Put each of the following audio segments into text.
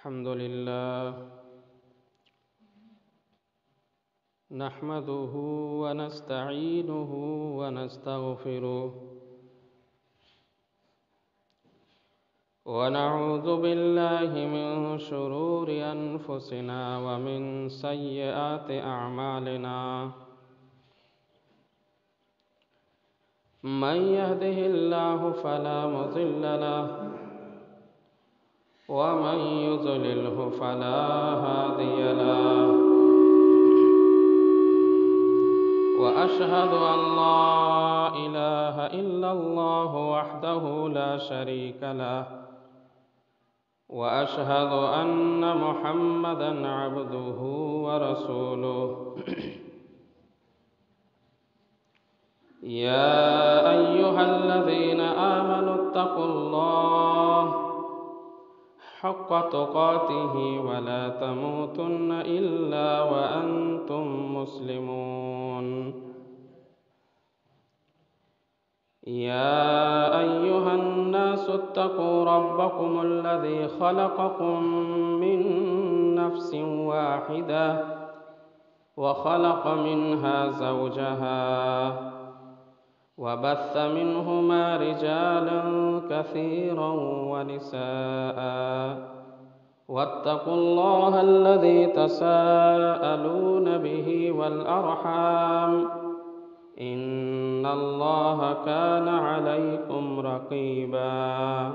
الحمد لله نحمده ونستعينه ونستغفره ونعوذ بالله من شرور أنفسنا ومن سيئات أعمالنا من يهده الله فلا مضل له ومن يضلله فلا هادي له وأشهد أن لا إله إلا الله وحده لا شريك له وأشهد أن محمدًا عبده ورسوله يا أيها الذين آمنوا اتقوا الله حق تقاته ولا تموتن إلا وأنتم مسلمون يا أيها الناس اتقوا ربكم الذي خلقكم من نفس واحدة وخلق منها زوجها وبث منهما رجالا كثيرا ونساء واتقوا الله الذي تساءلون به والأرحام إن الله كان عليكم رقيبا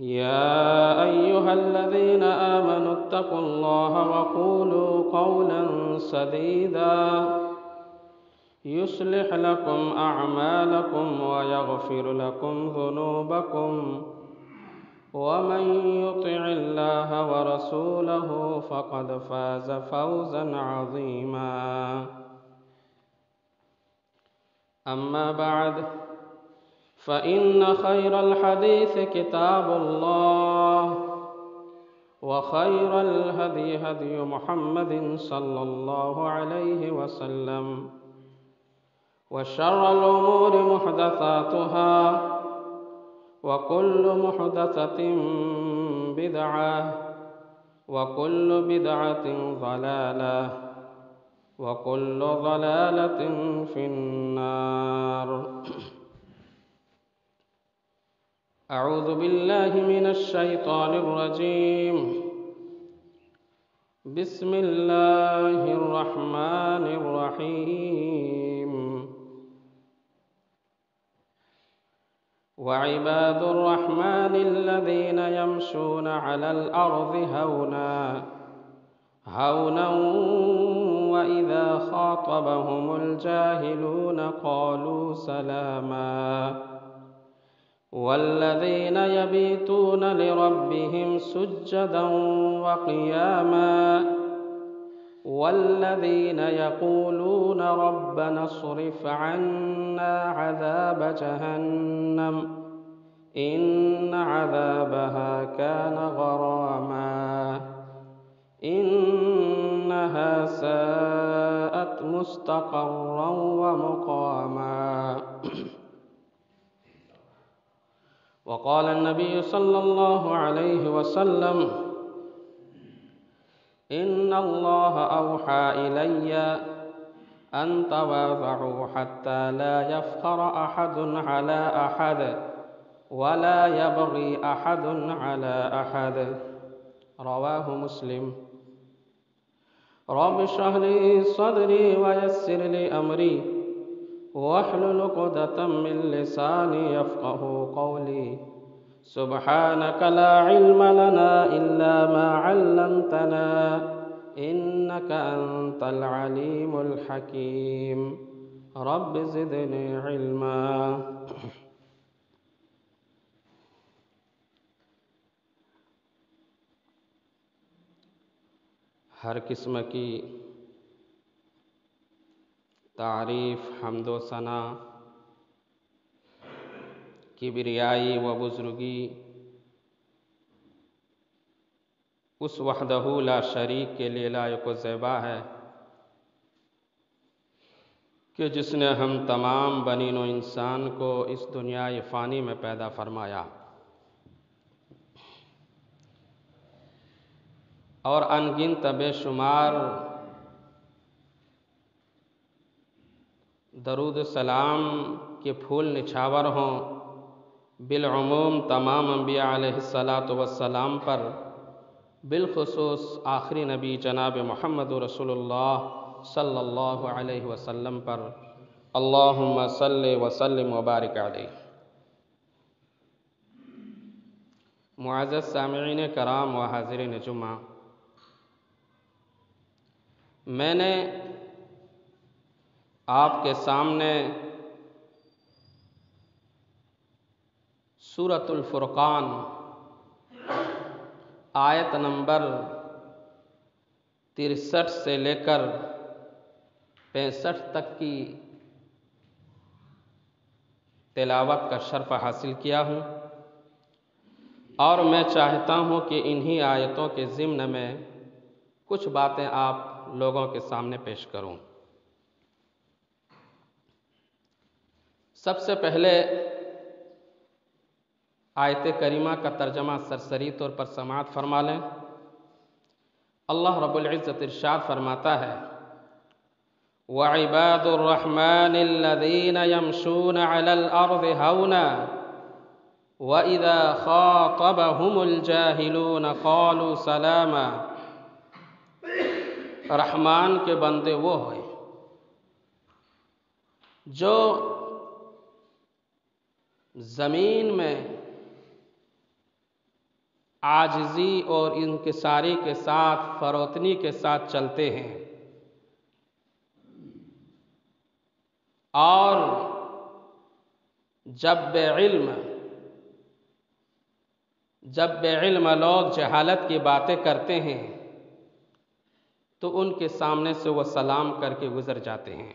يا أيها الذين آمنوا اتقوا الله وقولوا قولا سديدا يصلح لكم أعمالكم ويغفر لكم ذنوبكم ومن يطع الله ورسوله فقد فاز فوزا عظيما أما بعد فإن خير الحديث كتاب الله وخير الهدي هدي محمد صلى الله عليه وسلم وشر الأمور محدثاتها وكل محدثة بدعة وكل بدعة ضلالة وكل ضلالة في النار أعوذ بالله من الشيطان الرجيم بسم الله الرحمن الرحيم وعباد الرحمن الذين يمشون على الأرض هونا وإذا خاطبهم الجاهلون قالوا سلاما والذين يبيتون لربهم سجدا وقياما والذين يقولون ربنا اصرف عنا عذاب جهنم إن عذابها كان غراما إنها ساءت مستقرا ومقاما وقال النبي صلى الله عليه وسلم إن الله أوحى إلي أن تواضعوا حتى لا يفخر أحد على أحد ولا يبغي أحد على أحد رواه مسلم رب اشرح لي صدري ويسر لي أمري واحلل عقدة من لساني يفقه قولي سبحانك لا علم لنا إلا ما علمتنا إنك أنت العليم الحكيم رب زدني علما ہر قسم کی تعریف حمد و ثنا کبریائی و بزرگی اس وحدہ لا شریک کے لیے لائق و زیبا ہے کہ جس نے ہم تمام بنین و انسان کو اس دنیا فانی میں پیدا فرمایا اور انگنت بے شمار درود سلام کے پھول نچھاور ہوں بالعموم تمام انبیاء علیہ السلام پر، بالخصوص آخری نبی جناب محمد رسول اللہ صلی اللہ علیہ وسلم پر۔ اللہم صلی وسلم وبارک علیہ۔ معزز سامعین کرام و حاضرین جمعہ، میں نے آپ کے سامنے سورۃ الفرقان آیت نمبر 63 سے لے کر 65 تک کی تلاوت کا شرف حاصل کیا ہوں، اور میں چاہتا ہوں کہ انہی آیتوں کے ضمن میں کچھ باتیں آپ لوگوں کے سامنے پیش کروں۔ سب سے پہلے آیت کریمہ کا ترجمہ سرسری طور پر سماعت فرما لیں۔ اللہ رب العزت ارشاد فرماتا ہے، وَعِبَادُ الرَّحْمَنِ الَّذِينَ يَمْشُونَ عَلَى الْأَرْضِ هَوْنًا وَإِذَا خَاطَبَهُمُ الْجَاهِلُونَ قَالُوا سَلَامًا۔ رحمان کے بندے وہ ہیں جو زمین میں عاجزی اور انکساری کے ساتھ، فروتنی کے ساتھ چلتے ہیں، اور جب بے علم لوگ جہالت کی باتیں کرتے ہیں تو ان کے سامنے سے وہ سلام کر کے گزر جاتے ہیں۔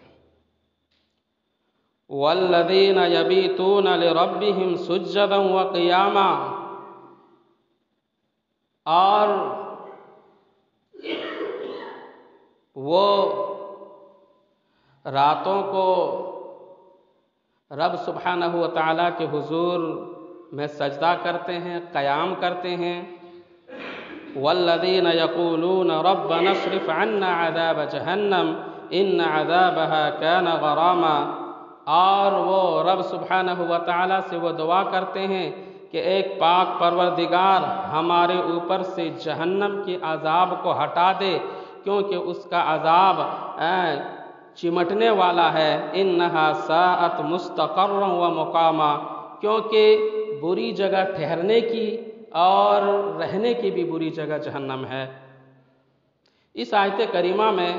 وَالَّذِينَ يَبِيتُونَ لِرَبِّهِمْ سُجَّدًا وَقِيَامًا، اور وہ راتوں کو رب سبحانہ و تعالیٰ کے حضور میں سجدہ کرتے ہیں، قیام کرتے ہیں۔ وَالَّذِينَ يَقُولُونَ رَبَّنَا اصْرِفْ عَنَّا عَذَابَ جَهَنَّمَ إِنَّ عَذَابَهَا كَانَ غَرَامًا، اور وہ رب سبحانہ و تعالیٰ سے وہ دعا کرتے ہیں کہ ایک پاک پروردگار ہمارے اوپر سے جہنم کے عذاب کو ہٹا دے، کیونکہ اس کا عذاب چمٹنے والا ہے۔ إِنَّهَا سَاءَتْ مُسْتَقَرًّا وَمُقَامًا، کیونکہ بری جگہ ٹھہرنے کی اور رہنے کی بھی بری جگہ جہنم ہے۔ اس آیت کریمہ میں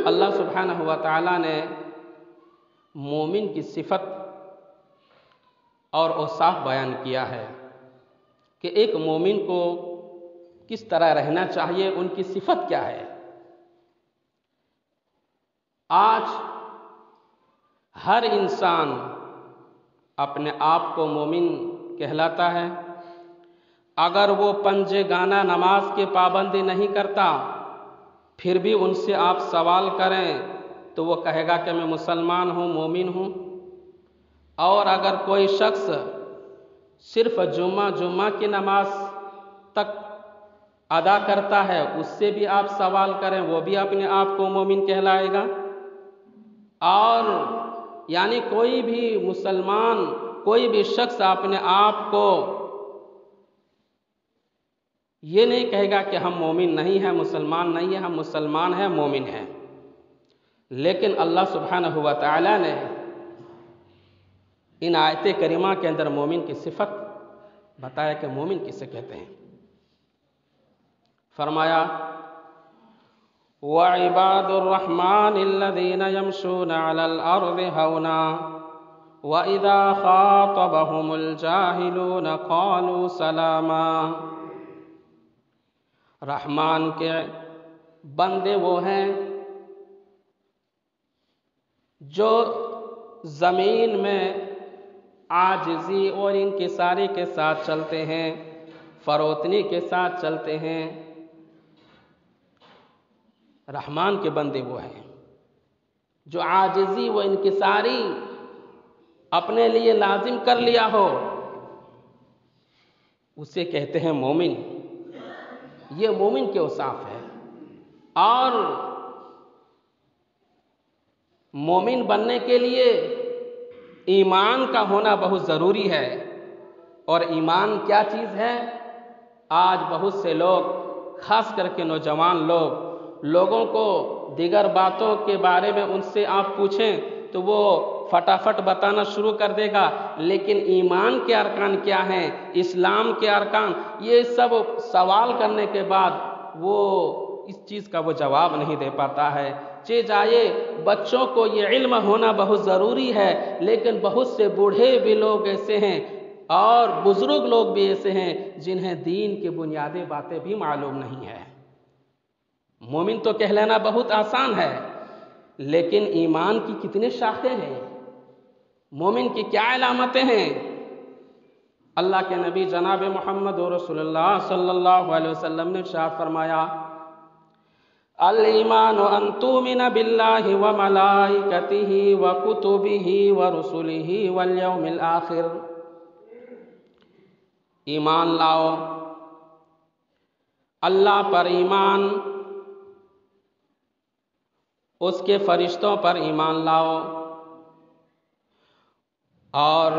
اللہ سبحانہ و تعالیٰ نے مومن کی صفت اور اوصاف بیان کیا ہے کہ ایک مومن کو کس طرح رہنا چاہیے، ان کی صفت کیا ہے۔ آج ہر انسان اپنے آپ کو مومن کہلاتا ہے، اگر وہ پنج گانہ نماز کی پابندی نہیں کرتا پھر بھی ان سے آپ سوال کریں تو وہ کہے گا کہ میں مسلمان ہوں، مومن ہوں۔ اور اگر کوئی شخص صرف جمعہ کی نماز تک ادا کرتا ہے، اس سے بھی آپ سوال کریں، وہ بھی اپنے آپ کو مومن کہلائے گا۔ اور یعنی کوئی بھی مسلمان، کوئی بھی شخص اپنے آپ کو یہ نہیں کہے گا کہ ہم مومن نہیں ہیں، مسلمان نہیں ہیں، ہم مسلمان ہیں، مومن ہیں۔ لیکن اللہ سبحانہ و تعالیٰ نے ان آیت کریمہ کے اندر مومن کی صفت بتایا کہ مومن کسے کہتے ہیں۔ فرمایا وَعِبَادُ الرَّحْمَنِ الَّذِينَ يَمْشُونَ عَلَى الْأَرْضِ هَوْنًا وَإِذَا خَاطَبَهُمُ الْجَاهِلُونَ قَالُوا سَلَامًا۔ رحمان کے بندے وہ ہیں جو زمین میں عاجزی اور انکساری کے ساتھ چلتے ہیں، فروتنی کے ساتھ چلتے ہیں۔ رحمان کے بندے وہ ہیں جو عاجزی و انکساری اپنے لیے لازم کر لیا ہو، اسے کہتے ہیں مومن۔ یہ مومن کے اوصاف ہے۔ اور مومن بننے کے لیے ایمان کا ہونا بہت ضروری ہے۔ اور ایمان کیا چیز ہے؟ آج بہت سے لوگ، خاص کر کے نوجوان لوگوں کو دیگر باتوں کے بارے میں ان سے آپ پوچھیں تو وہ فٹافٹ بتانا شروع کر دے گا، لیکن ایمان کے ارکان کیا ہیں، اسلام کے ارکان، یہ سب سوال کرنے کے بعد وہ اس چیز کا وہ جواب نہیں دے پاتا ہے۔ جائے بچوں کو یہ علم ہونا بہت ضروری ہے، لیکن بہت سے بوڑھے بھی لوگ ایسے ہیں اور بزرگ لوگ بھی ایسے ہیں جنہیں دین کی بنیادی باتیں بھی معلوم نہیں ہے۔ مومن تو کہہ لینا بہت آسان ہے، لیکن ایمان کی کتنے شاخیں ہیں، مومن کی کیا علامتیں ہیں؟ اللہ کے نبی جناب محمد رسول اللہ صلی اللہ علیہ وسلم نے ارشاد فرمایا، الایمان ان تؤمن باللہ وملائکتہ وکتبہ ورسلہ والیوم الآخر۔ ایمان لاؤ، اللہ پر ایمان، اس کے فرشتوں پر ایمان لاؤ، اور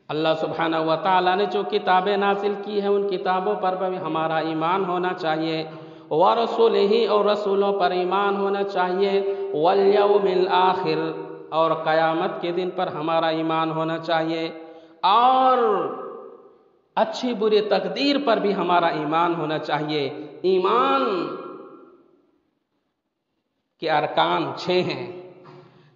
اللہ سبحانہ و تعالیٰ نے جو کتابیں نازل کی ہیں ان کتابوں پر بھی ہمارا ایمان ہونا چاہیے، ورسولہ اور رسولوں پر ایمان ہونا چاہیے، والیوم الآخر اور قیامت کے دن پر ہمارا ایمان ہونا چاہیے، اور اچھی بری تقدیر پر بھی ہمارا ایمان ہونا چاہیے۔ ایمان کے ارکان 6 ہیں،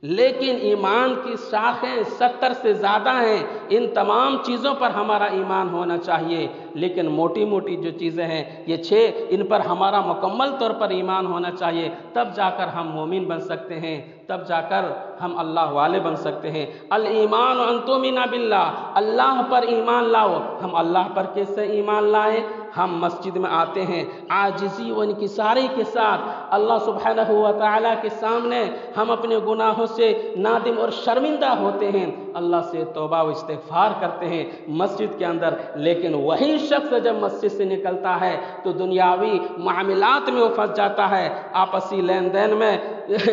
لیکن ایمان کی شاخیں 70 سے زیادہ ہیں۔ ان تمام چیزوں پر ہمارا ایمان ہونا چاہیے، لیکن موٹی موٹی جو چیزیں ہیں یہ 6، ان پر ہمارا مکمل طور پر ایمان ہونا چاہیے، تب جا کر ہم مومن بن سکتے ہیں، تب جا کر ہم اللہ والے بن سکتے ہیں۔ الایمان ان تؤمن باللہ، اللہ پر ایمان لاؤ۔ ہم اللہ پر کیسے ایمان لائیں؟ ہم مسجد میں آتے ہیں عاجزی و انکساری کے ساتھ، اللہ سبحانہ و تعالیٰ کے سامنے ہم اپنے گناہوں سے نادم اور شرمندہ ہوتے ہیں، اللہ سے توبہ و استغفار کرتے ہیں مسجد کے اندر، لیکن وہی شخص جب مسجد سے نکلتا ہے تو دنیاوی معاملات میں وہ پھنس جاتا ہے، آپسی لین دین میں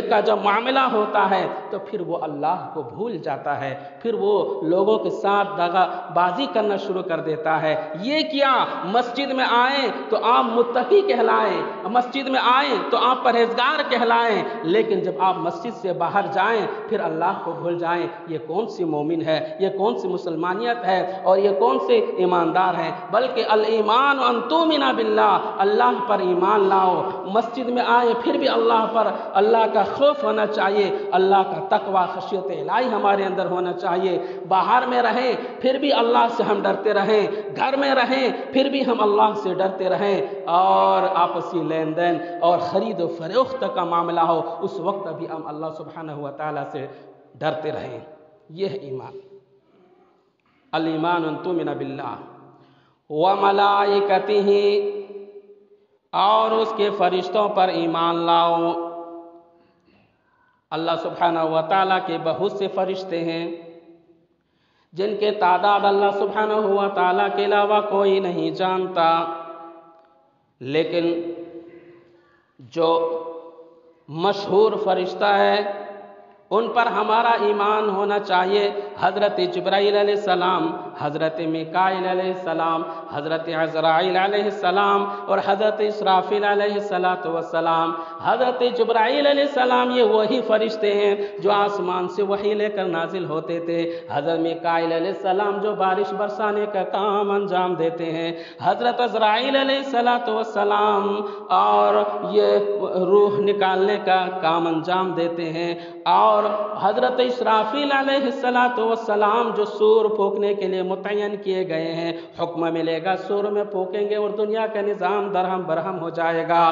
کا جب معاملہ ہوتا ہے تو پھر وہ اللہ کو بھول جاتا ہے، پھر وہ لوگوں کے ساتھ دغا بازی کرنا شروع کر دیتا ہے۔ یہ کیا؟ مسجد میں آئیں تو آپ متقی کہلائیں، مسجد میں آئیں تو آپ پرہیزگار کہلائیں، لیکن جب آپ مسجد سے باہر جائیں پھر اللہ کو بھول جائیں، یہ کون سی مومن ہے، یہ کون سی مسلمانیت ہے، اور یہ کون سے ایماندار ہیں؟ بلکہ الایمان ان تؤمن باللہ، اللہ پر ایمان لاؤ، مسجد میں آئیں پھر بھی اللہ پر، اللہ کا خوف ہونا چاہیے، اللہ کا تقوی خشیت الہی ہمارے اندر ہونا چاہیے، باہر میں رہیں پھر بھی اللہ سے ہم ڈرتے رہیں، گھر میں رہیں پھر بھی ہم اللہ سے ڈرتے رہیں، اور آپسی لین دین اور خرید و فروخت کا معاملہ ہو اس وقت بھی ہم اللہ سبحانہ و تعالیٰ سے ڈرتے رہیں۔ یہ ہے ایمان۔ الایمان ان تؤمن باللہ وملائکتہ، اور اس کے فرشتوں پر ایمان لاؤ۔ اللہ سبحانہ و تعالیٰ کے بہت سے فرشتے ہیں جن کے تعداد اللہ سبحانہ و تعالیٰ کے علاوہ کوئی نہیں جانتا، لیکن جو مشہور فرشتہ ہے ان پر ہمارا ایمان ہونا چاہیے۔ حضرت جبرائیل علیہ السلام، حضرت میکائیل علیہ السلام، حضرت عزرائیل علیہ السلام اور حضرت اسرافیل علیہ السلام۔ حضرت جبرائیل علیہ السلام یہ وہی فرشتے ہیں جو آسمان سے وحی لے کر نازل ہوتے تھے۔ حضرت میکائیل علیہ السلام جو بارش برسانے کا کام انجام دیتے ہیں۔ حضرت عزرائیل علیہ السلام اور یہ روح نکالنے کا کام انجام دیتے ہیں، اور حضرت اسرافیل علیہ السلام جو سور پھونکنے کے لیے متعین کیے گئے ہیں، حکم ملے گا سور میں پھونکیں گے اور دنیا کا نظام درہم برہم ہو جائے گا۔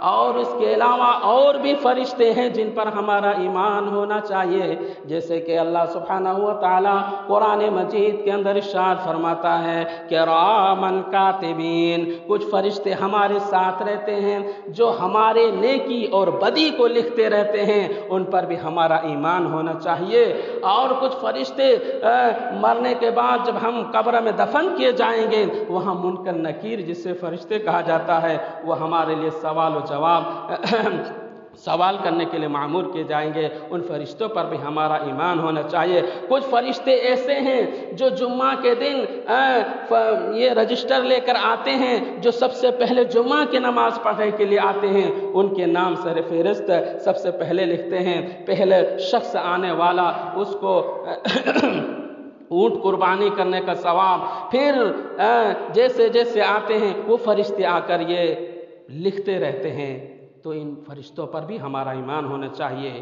اور اس کے علاوہ اور بھی فرشتے ہیں جن پر ہمارا ایمان ہونا چاہیے، جیسے کہ اللہ سبحانہ و تعالیٰ قرآن مجید کے اندر ارشاد فرماتا ہے کرامن کاتبین، کچھ فرشتے ہمارے ساتھ رہتے ہیں جو ہمارے نیکی اور بدی کو لکھتے رہتے ہیں، ان پر بھی ہمارا ہمارا ایمان ہونا چاہیے۔ اور کچھ فرشتے مرنے کے بعد جب ہم قبر میں دفن کیے جائیں گے، وہاں منکر نکیر جس سے فرشتے کہا جاتا ہے، وہ ہمارے لیے سوال و جواب سوال کرنے کے لیے معمور کیے جائیں گے۔ ان فرشتوں پر بھی ہمارا ایمان ہونا چاہیے۔ کچھ فرشتے ایسے ہیں جو جمعہ کے دن یہ رجسٹر لے کر آتے ہیں، جو سب سے پہلے جمعہ کی نماز پڑھنے کے لیے آتے ہیں، ان کے نام سر فہرست سب سے پہلے لکھتے ہیں۔ پہلے شخص آنے والا اس کو اونٹ قربانی کرنے کا ثواب، پھر جیسے جیسے آتے ہیں وہ فرشتے آ کر یہ لکھتے رہتے ہیں۔ تو ان فرشتوں پر بھی ہمارا ایمان ہونا چاہیے۔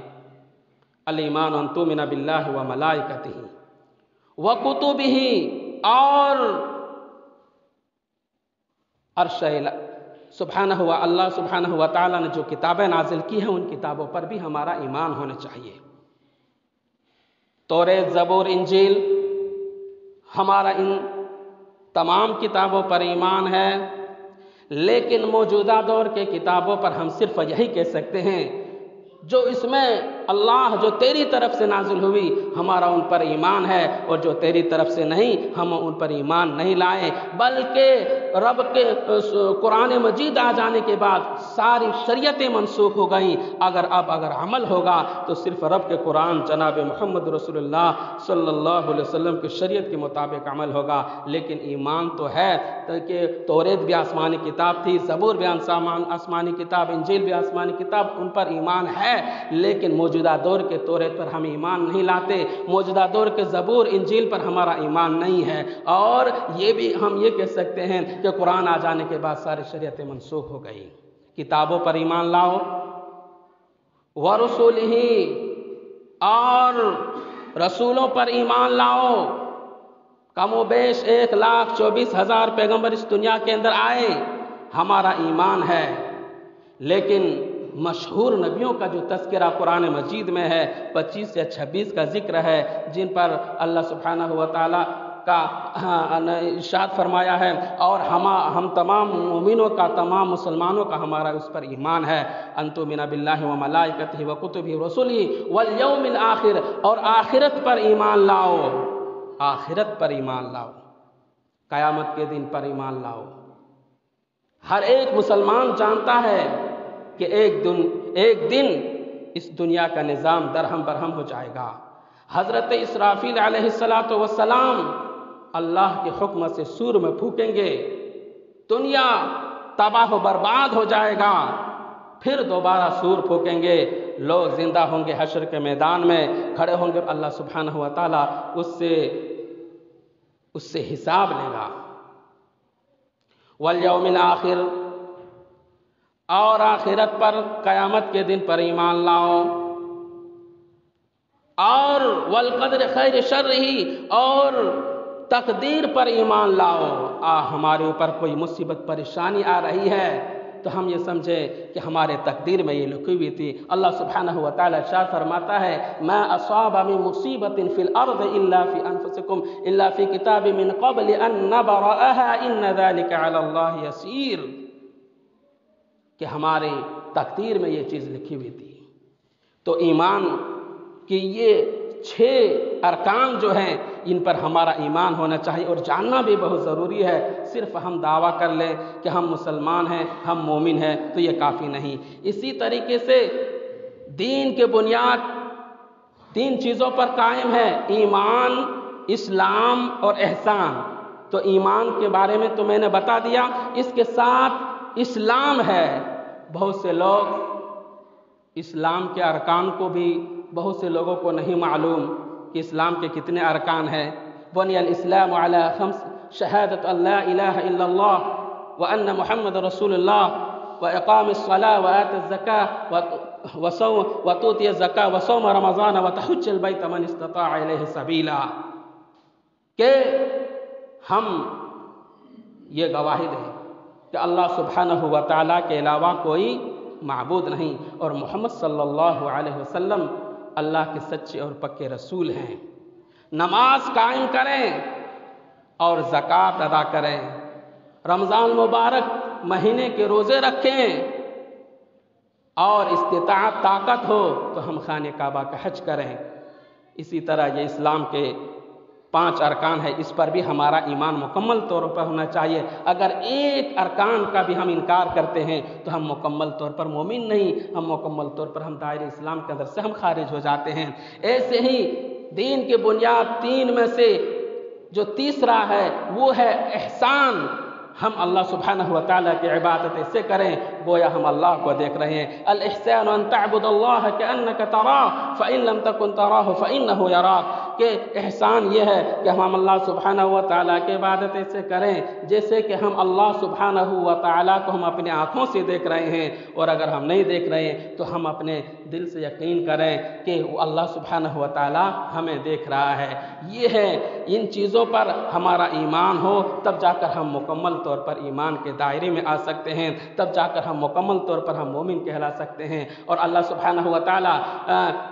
الایمان ان تؤمن باللہ و ملائکتہ و کتبہ، اور عرش سبحانہ و اللہ سبحانہ و تعالیٰ نے جو کتابیں نازل کی ہیں، ان کتابوں پر بھی ہمارا ایمان ہونا چاہیے۔ توریت، زبور، انجیل، ہمارا ان تمام کتابوں پر ایمان ہے، لیکن موجودہ دور کے کتابوں پر ہم صرف یہی کہہ سکتے ہیں جو اس میں اللہ جو تیری طرف سے نازل ہوئی ہمارا ان پر ایمان ہے، اور جو تیری طرف سے نہیں ہم ان پر ایمان نہیں لائے۔ بلکہ رب کے قرآن مجید آ جانے کے بعد ساری شریعتیں منسوخ ہو گئیں۔ اگر عمل ہوگا تو صرف رب کے قرآن جناب محمد رسول اللہ صلی اللہ علیہ وسلم کی شریعت کے مطابق عمل ہوگا۔ لیکن ایمان تو ہے کہ توریت بھی آسمانی کتاب تھی، زبور بھی آسمانی کتاب، انجیل بھی آسمانی کتاب، ان پر ایمان ہے، لیکن موجودہ دور کے توریت پر ہم ایمان نہیں لاتے، موجودہ دور کے زبور انجیل پر ہمارا ایمان نہیں ہے۔ اور یہ بھی ہم یہ کہہ سکتے ہیں کہ قرآن آ جانے کے بعد ساری شریعتیں منسوخ ہو گئی۔ کتابوں پر ایمان لاؤ، ورسولہ، اور رسولوں پر ایمان لاؤ۔ کم و بیش 1,24,000 پیغمبر اس دنیا کے اندر آئے، ہمارا ایمان ہے، لیکن مشہور نبیوں کا جو تذکرہ قرآن مجید میں ہے 25 یا 26 کا ذکر ہے، جن پر اللہ سبحانہ و تعالیٰ کا ارشاد فرمایا ہے، اور ہم تمام مومنوں کا، تمام مسلمانوں کا ہمارا اس پر ایمان ہے۔ ان تؤمن باللہ و ملائکتہ و کتبہ و رسلہ والیوم الآخر، اور آخرت پر ایمان لاؤ، آخرت پر ایمان لاؤ، قیامت کے دن پر ایمان لاؤ۔ ہر ایک مسلمان جانتا ہے کہ ایک دن اس دنیا کا نظام درہم برہم ہو جائے گا۔ حضرت اسرافیل علیہ السلام اللہ کے حکم سے سور میں پھونکیں گے، دنیا تباہ و برباد ہو جائے گا، پھر دوبارہ سور پھونکیں گے، لوگ زندہ ہوں گے، حشر کے میدان میں کھڑے ہوں گے، اللہ سبحانہ و تعالیٰ اس سے حساب لے گا۔ والیوم الآخر، اور آخرت پر، قیامت کے دن پر ایمان لاؤ، اور والقدر خیر شرہ، اور تقدیر پر ایمان لاؤ۔ ہمارے اوپر کوئی مصیبت پریشانی آ رہی ہے تو ہم یہ سمجھے کہ ہمارے تقدیر میں یہ لکھی ہوئی تھی۔ اللہ سبحانہ و تعالیٰ ارشاد فرماتا ہے، ما اصاب من مصیبت فی الارض الا فی انفسکم الا فی کتاب من قبل ان نبرأها ان ذلک علی اللہ یسیر، کہ ہماری تقدیر میں یہ چیز لکھی ہوئی تھی۔ تو ایمان کی یہ 6 ارکان جو ہیں، ان پر ہمارا ایمان ہونا چاہیے، اور جاننا بھی بہت ضروری ہے۔ صرف ہم دعویٰ کر لیں کہ ہم مسلمان ہیں، ہم مومن ہیں، تو یہ کافی نہیں۔ اسی طریقے سے دین کے بنیاد 3 چیزوں پر قائم ہے، ایمان، اسلام اور احسان۔ تو ایمان کے بارے میں تو میں نے بتا دیا، اس کے ساتھ اسلام ہے۔ بہت سے لوگ اسلام کے ارکان کو بھی، بہت سے لوگوں کو نہیں معلوم کہ اسلام کے کتنے ارکان ہیں۔ بنی الاسلام علی 5، شہادت ان لا الہ الا اللہ وان محمد رسول اللہ واقام الصلاة وآت الزکاة وتؤتی الزکاة وصوم رمضان وتحج البیت من استطاع الیہ سبیلا، کہ ہم یہ گواہی دیں کہ اللہ سبحانہ و تعالیٰ کے علاوہ کوئی معبود نہیں، اور محمد صلی اللہ علیہ وسلم اللہ کے سچے اور پکے رسول ہیں۔ نماز قائم کریں اور زکوٰۃ ادا کریں، رمضان مبارک مہینے کے روزے رکھیں، اور استطاعت طاقت ہو تو ہم خانہ کعبہ کا حج کریں۔ اسی طرح یہ اسلام کے 5 ارکان ہے، اس پر بھی ہمارا ایمان مکمل طور پر ہونا چاہیے۔ اگر ایک ارکان کا بھی ہم انکار کرتے ہیں تو ہم مکمل طور پر مومن نہیں، ہم مکمل طور پر ہم دائرہ اسلام کے اندر سے ہم خارج ہو جاتے ہیں۔ ایسے ہی دین کے بنیاد 3 میں سے جو تیسرا ہے وہ ہے احسان۔ ہم اللہ سبحانہ و تعالیٰ کی عبادت ایسے کریں گویا ہم اللہ کو دیکھ رہے ہیں۔ الاحسان ان تعبد اللہ کأنک تراہ فإن لم تکن تراہ فإنہ یراک، کہ احسان یہ ہے کہ ہم اللہ سبحانہ و تعالیٰ کی عبادت ایسے کریں جیسے کہ ہم اللہ سبحانہ و تعالیٰ کو ہم اپنے آنکھوں سے دیکھ رہے ہیں، اور اگر ہم نہیں دیکھ رہے ہیں تو ہم اپنے دل سے یقین کریں کہ وہ اللہ سبحانہ و تعالیٰ ہمیں دیکھ رہا ہے۔ یہ ہے، ان چیزوں پر ہمارا ایمان ہو تب جا کر ہم مکمل طور پر ایمان کے دائرے میں آ سکتے ہیں، تب جا کر ہم مکمل طور پر ہم مومن کہلا سکتے ہیں۔ اور اللہ سبحانہ و تعالیٰ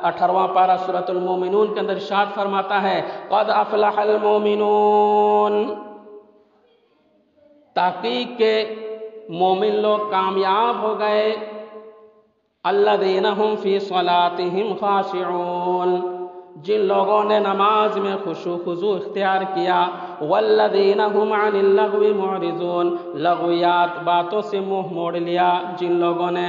18واں پارہ سورۃ المومنون کے اندر ارشاد فرماتا ہے قد افلح المومنون، تحقیق کے مومن لوگ کامیاب ہو گئے، الذین هم فی صلاتهم خاشعون، جن لوگوں نے نماز میں خشوع خضوع اختیار کیا، والذین هم عن اللغو معرضون، لغویات باتوں سے منہ موڑ لیا جن لوگوں نے۔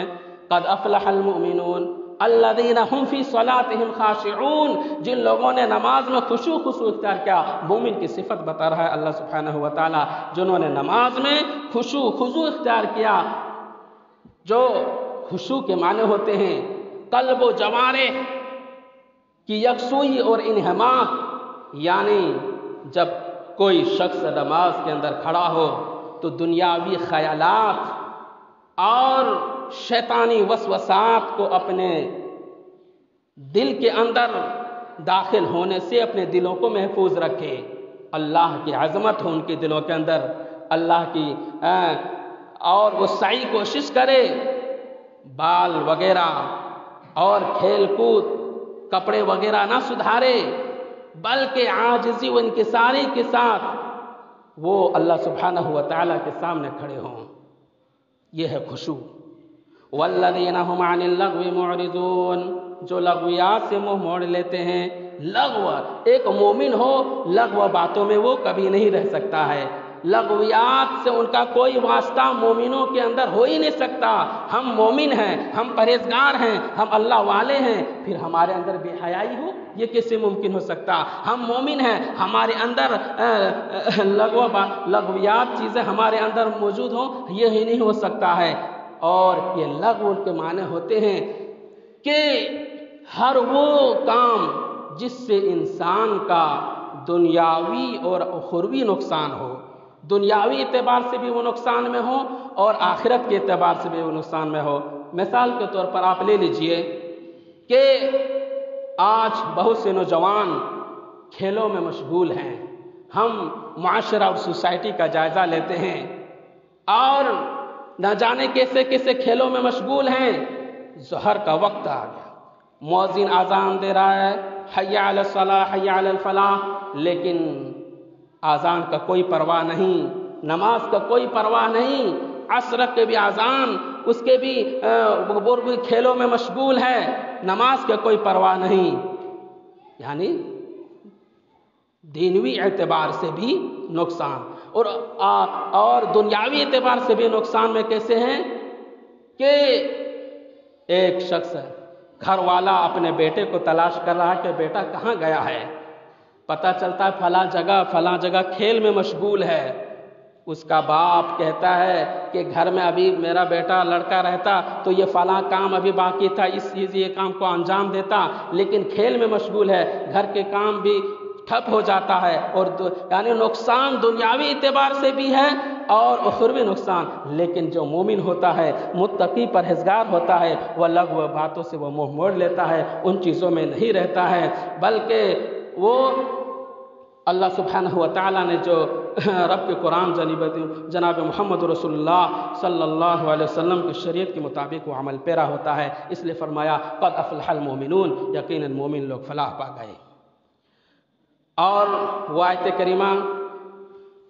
قد افلح المؤمنون الذین هم فی صلاتهم خاشعون، جن لوگوں نے نماز میں خشوع خضوع اختیار کیا۔ مومن کی صفت بتا رہا ہے اللہ سبحانہ و تعالیٰ، جنہوں نے نماز میں خشوع خضوع اختیار کیا۔ جو خشوع کے معنی ہوتے ہیں قلب و جوارح کی یکسوئی اور انہماک، یعنی جب کوئی شخص نماز کے اندر کھڑا ہو تو دنیاوی خیالات اور شیطانی وسوسات کو اپنے دل کے اندر داخل ہونے سے اپنے دلوں کو محفوظ رکھے، اللہ کی عظمت ہو ان کے دلوں کے اندر، اللہ کی اور وہ سعی کوشش کرے بال وغیرہ اور کھیل کود کپڑے وغیرہ نہ سدھارے، بلکہ عاجزی و انکساری کے ساتھ وہ اللہ سبحانہ و تعالیٰ کے سامنے کھڑے ہوں۔ یہ ہے خشوع۔ والذین هم عن اللغو معرضون، جو لغویات سے منہ موڑ لیتے ہیں۔ لغو، ایک مومن ہو لغو باتوں میں وہ کبھی نہیں رہ سکتا ہے، لغویات سے ان کا کوئی واسطہ مومنوں کے اندر ہو ہی نہیں سکتا۔ ہم مومن ہیں، ہم پرہیزگار ہیں، ہم اللہ والے ہیں، پھر ہمارے اندر بے حیائی ہو یہ کیسے ممکن ہو سکتا؟ ہم مومن ہیں، ہمارے اندر لغویات چیزیں ہمارے اندر موجود ہوں یہ ہی نہیں ہو سکتا ہے۔ اور یہ لغو کے معنی ہوتے ہیں کہ ہر وہ کام جس سے انسان کا دنیاوی اور اخروی نقصان ہو، دنیاوی اعتبار سے بھی وہ نقصان میں ہو اور آخرت کے اعتبار سے بھی وہ نقصان میں ہو۔ مثال کے طور پر آپ لے لیجئے کہ آج بہت سے نوجوان کھیلوں میں مشغول ہیں، ہم معاشرہ اور سوسائٹی کا جائزہ لیتے ہیں اور نہ جانے کیسے کیسے کھیلوں میں مشغول ہیں۔ ظہر کا وقت آ گیا، مؤذن اذان دے رہا ہے حی علی الصلاۃ حی علی الفلاح، لیکن اذان کا کوئی پرواہ نہیں، نماز کا کوئی پرواہ نہیں، عصر کے بھی اذان، اس کے بھی کھیلوں میں مشغول ہے، نماز کا کوئی پرواہ نہیں۔ یعنی دینوی اعتبار سے بھی نقصان اور دنیاوی اعتبار سے بھی نقصان میں کیسے ہیں کہ ایک شخص گھر والا اپنے بیٹے کو تلاش کر رہا کہ بیٹا کہاں گیا ہے، پتہ چلتا ہے فلاں جگہ کھیل میں مشغول ہے۔ اس کا باپ کہتا ہے کہ گھر میں ابھی میرا بیٹا لڑکا رہتا تو یہ فلاں کام ابھی باقی تھا، یہ کام کو انجام دیتا، لیکن کھیل میں مشغول ہے، گھر کے کام بھی ٹھپ ہو جاتا ہے۔ اور یعنی نقصان دنیاوی اعتبار سے بھی ہے اور اخروی نقصان۔ لیکن جو مومن ہوتا ہے، متقی پرہیزگار ہوتا ہے، وہ لغو باتوں سے وہ منہ موڑ لیتا ہے، ان چیزوں میں نہیں رہتا ہے، بلکہ وہ اللہ سبحانہ و تعالیٰ نے جو رب کے قرآن جناب محمد رسول اللہ صلی اللہ علیہ وسلم کی شریعت کے مطابق وہ عمل پیرا ہوتا ہے، اس لیے فرمایا قد افلح المومنون، یقیناً مومن لوگ فلاح پا گئے۔ اور وہ آیت کریمہ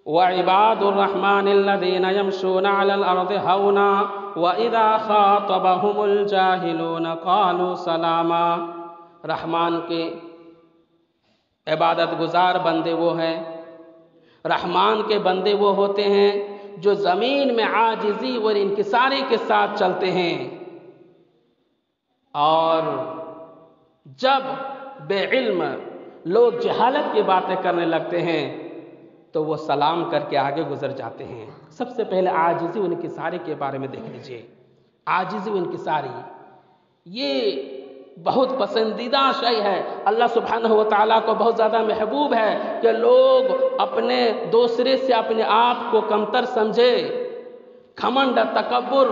وعباد الرحمن الذين يمشون على الأرض هونا وإذا خاطبهم الجاهلون قالوا سلاما۔ رحمان کے عبادت گزار بندے وہ ہیں، رحمان کے بندے وہ ہوتے ہیں جو زمین میں عاجزی اور انکساری کے ساتھ چلتے ہیں، اور جب بے علم لوگ جہالت کی باتیں کرنے لگتے ہیں تو وہ سلام کر کے آگے گزر جاتے ہیں۔ سب سے پہلے عاجزی و انکساری کے بارے میں دیکھ لیجئے۔ عاجزی و انکساری یہ بہت پسندیدہ شے ہے، اللہ سبحانہ و تعالیٰ کو بہت زیادہ محبوب ہے کہ لوگ اپنے دوسرے سے اپنے آپ کو کمتر سمجھے، گھمنڈ تکبر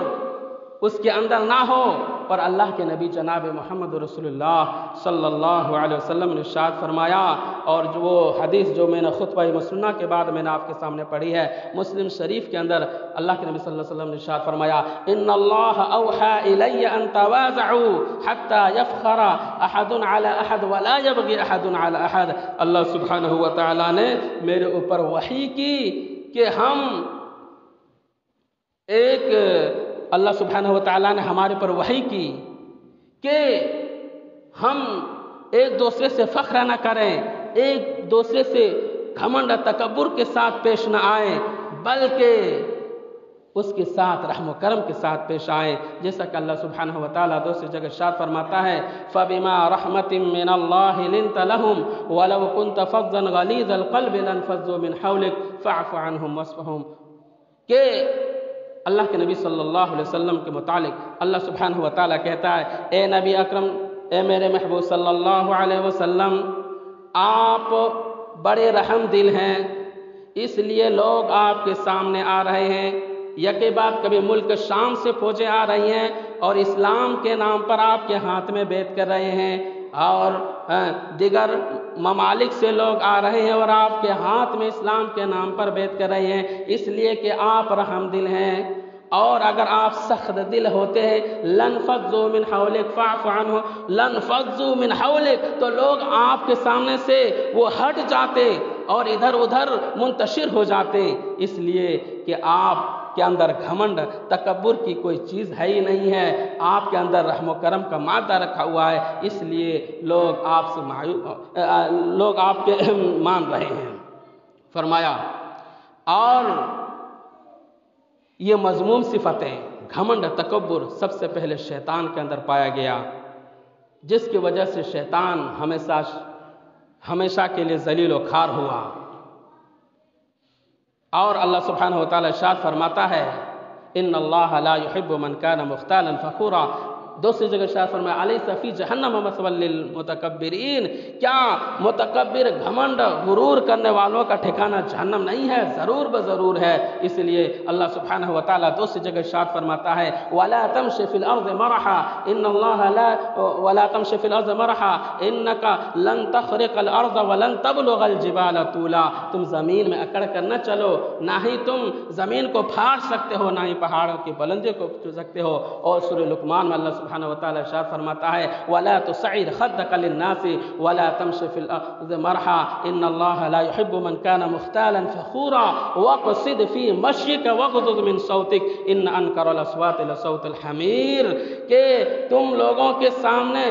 اس کے اندر نہ ہو۔ اور اللہ کے نبی جناب محمد رسول اللہ صلی اللہ علیہ وسلم نے ارشاد فرمایا، اور جو وہ حدیث جو میں نے خطبہ مسنہ کے بعد میں نے آپ کے سامنے پڑھی ہے، مسلم شریف کے اندر اللہ کے نبی صلی اللہ علیہ وسلم نے ارشاد فرمایا، ان اللہ اوحى الی ان تواضعوا حتى يفخر احد على احد ولا يبغي احد على احد۔ اللہ سبحانہ و تعالیٰ نے میرے اوپر وحی کی کہ اللہ سبحانہ و تعالیٰ نے ہمارے پر وحی کی کہ ہم ایک دوسرے سے فخر نہ کریں، ایک دوسرے سے گھمنڈ تکبر کے ساتھ پیش نہ آئیں، بلکہ اس کے ساتھ رحم و کرم کے ساتھ پیش آئیں، جیسا کہ اللہ سبحانہ و تعالیٰ دوسری جگہ ارشاد فرماتا ہے، فَبِمَا رَحْمَةٍ مِّنَ اللَّهِ لِنْتَ لَهُمْ وَلَوْ كُنْتَ فَظًّا غَلِيظَ الْقَلْبِ لَانفَضُّوا مِنْ حَوْلِكَ فَاعْفُ عَنْهُمْ وَاصْفَحْهُمْ، کہ اللہ کے نبی صلی اللہ علیہ وسلم کے متعلق اللہ سبحانہ و تعالیٰ کہتا ہے، اے نبی اکرم، اے میرے محبوب صلی اللہ علیہ وسلم، آپ بڑے رحم دل ہیں، اس لیے لوگ آپ کے سامنے آ رہے ہیں۔ یکے بعد کبھی ملک شام سے فوجیں آ رہی ہیں اور اسلام کے نام پر آپ کے ہاتھ میں بیعت کر رہے ہیں، اور دیگر ممالک سے لوگ آ رہے ہیں اور آپ کے ہاتھ میں اسلام کے نام پر بیعت کر رہے ہیں، اس لیے کہ آپ رحم دل ہیں۔ اور اگر آپ سخت دل ہوتے ہیں، لَنْفَضُّوا مِنْ حَوْلِكَ فَاعْفُ عَنْهُمْ، لَنْفَضُّوا مِنْ حَوْلِكَ، تو لوگ آپ کے سامنے سے وہ ہٹ جاتے اور ادھر ادھر منتشر ہو جاتے، اس لیے کہ آپ کے اندر گھمنڈ تکبر کی کوئی چیز ہے ہی نہیں ہے، آپ کے اندر رحم و کرم کا مادہ رکھا ہوا ہے، اس لیے لوگ آپ سے لوگ آپ کے مان رہے ہیں۔ فرمایا، اور یہ مذموم صفتیں گھمنڈ تکبر سب سے پہلے شیطان کے اندر پایا گیا، جس کی وجہ سے شیطان ہمیشہ کے لیے ذلیل و خوار ہوا۔ اور اللہ سبحانہ و تعالیٰ ارشاد فرماتا ہے، ان اللہ لا يحب من كان مختالا فخورا۔ دوسری جگہ ارشاد فرمایا، الیس فی جہنم مثوی للمتکبرین، کیا متکبر گھمنڈ غرور کرنے والوں کا ٹھکانہ جہنم نہیں ہے؟ ضرور بضرور ہے۔ اس لیے اللہ سبحانہ و تعالیٰ دوسری جگہ ارشاد فرماتا ہے، ولا تمش فی الارض مرحا ان اللہ لا ولا تمش فی الارض مرحا انک لن تخرق الارض ولن تبلغ الجبال طولا۔ تم زمین میں اکڑ کر نہ چلو، نہ ہی تم زمین کو پھاڑ سکتے ہو، نہ ہی پہاڑوں کی بلندی کو چھو سکتے ہو۔ اور سورہ لقمان میں اللہ سبحانہ و تعالیٰ ارشاد فرماتا ہے، ولا تصعر خدك للناس ولا تمش في الارض مرحا ان الله لا يحب من كان مختالا فخورا واقصد في مشيك واغضض من صوتك ان انكر الاصوات لصوت الحمير، کہ تم لوگوں کے سامنے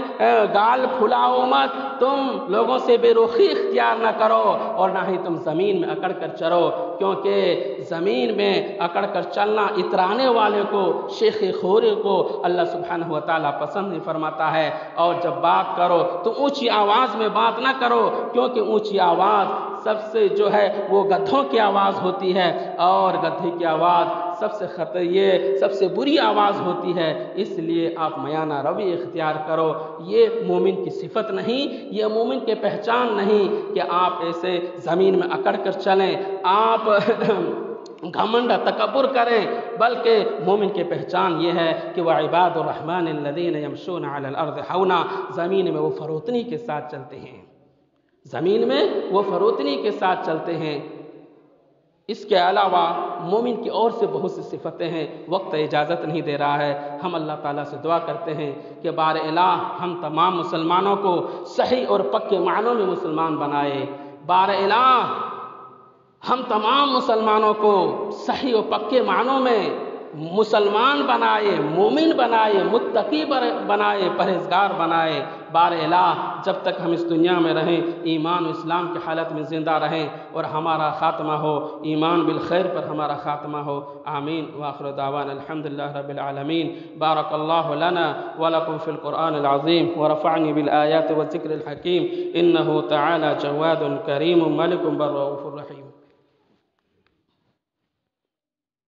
گال پھلاؤ مت، تم لوگوں سے بے رخی اختیار نہ کرو، اور نہ ہی تم زمین میں اکڑ کر چلو، کیونکہ زمین میں اکڑ کر چلنا اترانے والے کو، شیخ خوری کو اللہ سبحانہ و تعالیٰ پسند نہیں فرماتا ہے۔ اور جب بات کرو تو اونچی آواز میں بات نہ کرو، کیونکہ اونچی آواز سب سے جو ہے وہ گدھوں کی آواز ہوتی ہے، اور گدھے کی آواز سب سے بری آواز ہوتی ہے، اس لیے آپ میانہ روی اختیار کرو۔ یہ مومن کی صفت نہیں، یہ مومن کی پہچان نہیں کہ آپ ایسے زمین میں اکڑ کر چلیں، آپ گھمنڈ تکبر کریں، بلکہ مومن کی پہچان یہ ہے کہ وہ عباد الرحمن الذین یمشون علی الارض ہونا، زمین میں وہ فروتنی کے ساتھ چلتے ہیں، زمین میں وہ فروتنی کے ساتھ چلتے ہیں۔ اس کے علاوہ مومن کی اور سے بہت سی صفتیں ہیں، وقت اجازت نہیں دے رہا ہے، ہم اللہ تعالیٰ سے دعا کرتے ہیں کہ بار الہ ہم تمام مسلمانوں کو صحیح اور پکے معنوں میں مسلمان بنائے، بار الہ ہم تمام مسلمانوں کو صحیح و پکے معنوں میں مسلمان بنائے، مومن بنائے، متقی بنائے، پرہیزگار بنائے۔ بار الہ جب تک ہم اس دنیا میں رہیں ایمان و اسلام کی حالت میں زندہ رہیں اور ہمارا خاتمہ ہو ایمان بالخیر پر ہمارا خاتمہ ہو۔ آمین وآخر دعوانا الحمدللہ رب العالمین۔ بارک اللہ لنا ولکم فی القرآن العظیم ورفعنی بالآیات والذکر الحکیم، انہ تعالی جواد کریم ملک بر رؤوف الرحیم۔